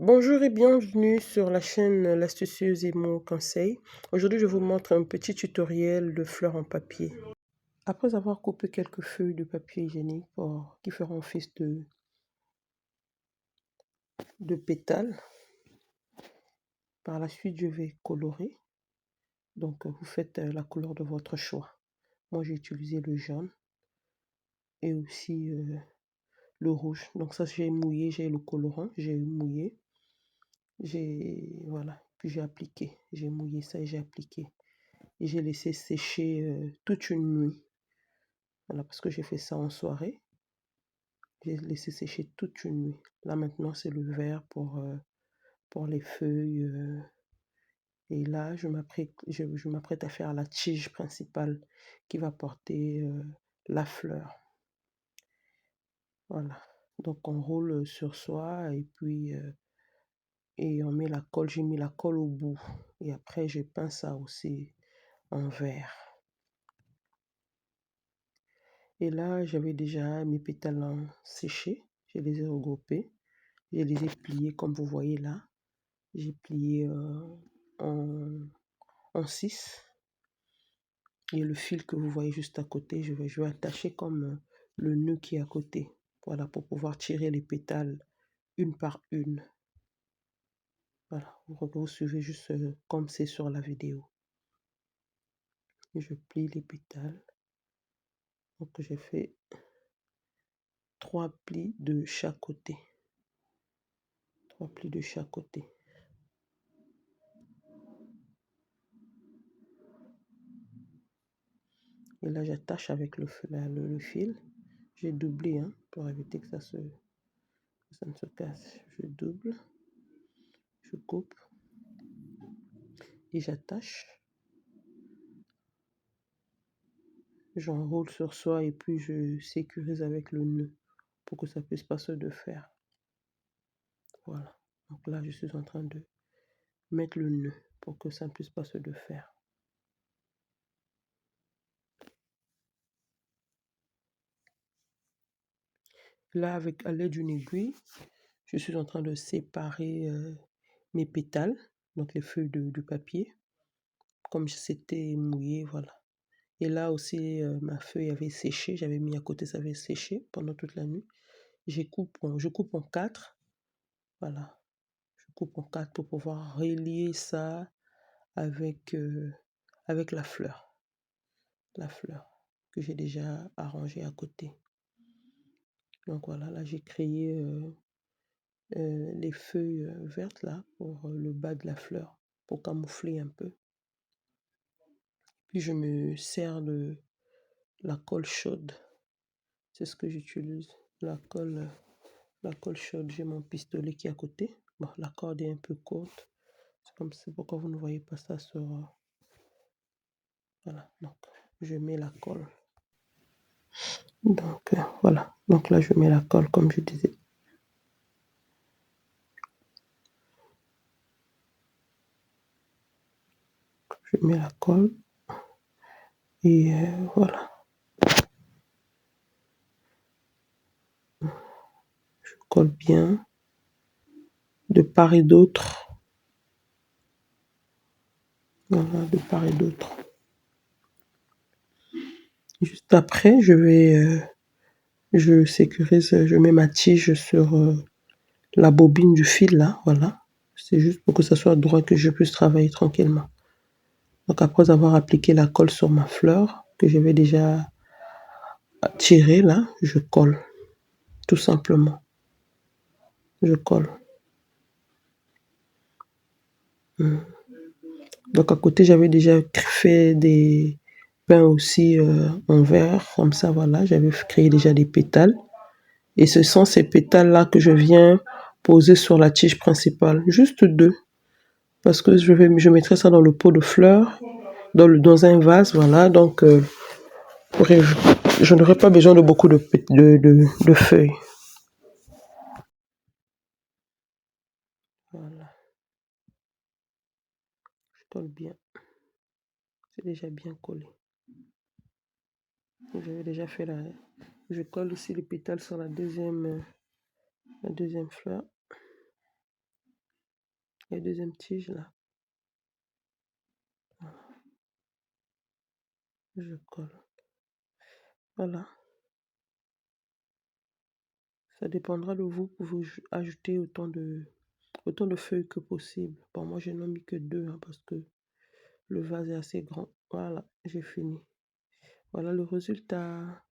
Bonjour et bienvenue sur la chaîne L'astucieuse Imo Conseil. Aujourd'hui, je vous montre un petit tutoriel de fleurs en papier. Après avoir coupé quelques feuilles de papier hygiénique qui feront office de pétales, par la suite, je vais colorer. Donc, vous faites la couleur de votre choix. Moi, j'ai utilisé le jaune et aussi le rouge. Donc ça, j'ai mouillé, j'ai le colorant, j'ai mouillé. Voilà, puis j'ai appliqué. J'ai mouillé ça et j'ai appliqué. Et j'ai laissé sécher toute une nuit. Voilà, parce que j'ai fait ça en soirée. J'ai laissé sécher toute une nuit. Là maintenant, c'est le vert pour les feuilles. Et là, je m'apprête à faire la tige principale qui va porter la fleur. Voilà. Donc on roule sur soi et puis on met la colle. J'ai mis la colle au bout. Et après, je peins ça aussi en vert. Et là, j'avais déjà mes pétales séchés. Je les ai regroupés. Je les ai pliés comme vous voyez là. J'ai plié en 6. Et le fil que vous voyez juste à côté, je vais attacher comme le nœud qui est à côté. Voilà, pour pouvoir tirer les pétales une par une. Voilà, vous suivez juste comme c'est sur la vidéo. Et je plie les pétales. Donc j'ai fait 3 plis de chaque côté. 3 plis de chaque côté. Et là, j'attache avec le fil. J'ai doublé pour éviter que ça ne se casse. Je double, je coupe et j'attache. J'enroule sur soi et puis je sécurise avec le nœud pour que ça puisse pas se défaire. Voilà. Donc là, je suis en train de mettre le nœud pour que ça ne puisse pas se défaire. Là, à l'aide d'une aiguille, je suis en train de séparer mes pétales, donc les feuilles de papier, comme c'était mouillé, voilà. Et là aussi, ma feuille avait séché, j'avais mis à côté, ça avait séché pendant toute la nuit. Je coupe en 4, voilà. Je coupe en 4 pour pouvoir relier ça avec la fleur que j'ai déjà arrangée à côté. Donc voilà, là j'ai créé les feuilles vertes là pour le bas de la fleur, pour camoufler un peu. Puis je me sers de la colle chaude. C'est ce que j'utilise, la colle chaude. J'ai mon pistolet qui est à côté. Bon, la corde est un peu courte. C'est pourquoi vous ne voyez pas ça sur... voilà, donc je mets la colle. Donc voilà, donc là je mets la colle comme je disais. Je mets la colle et voilà. Je colle bien de part et d'autre. Voilà, de part et d'autre. Juste après, je sécurise, je mets ma tige sur la bobine du fil là, voilà. C'est juste pour que ça soit droit, que je puisse travailler tranquillement. Donc après avoir appliqué la colle sur ma fleur, que j'avais déjà tirée là, je colle, tout simplement. Je colle. Donc à côté, j'avais déjà fait des peints aussi en vert, comme ça, voilà. J'avais créé déjà des pétales. Et ce sont ces pétales-là que je viens poser sur la tige principale. Juste 2. Parce que je mettrai ça dans le pot de fleurs, dans un vase, voilà. Donc, je n'aurai pas besoin de beaucoup de feuilles. Voilà. Je colle bien. C'est déjà bien collé. J'avais déjà fait la... Je colle aussi les pétales sur la deuxième fleur. la deuxième tige là. Je colle. Voilà. Ça dépendra de vous. Vous pouvez ajouter autant de feuilles que possible. Bon, moi, je n'en ai mis que 2 hein, parce que le vase est assez grand. Voilà, j'ai fini. Voilà le résultat.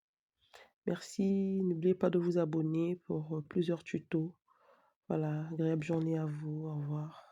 Merci. N'oubliez pas de vous abonner pour plusieurs tutos. Voilà, agréable journée à vous. Au revoir.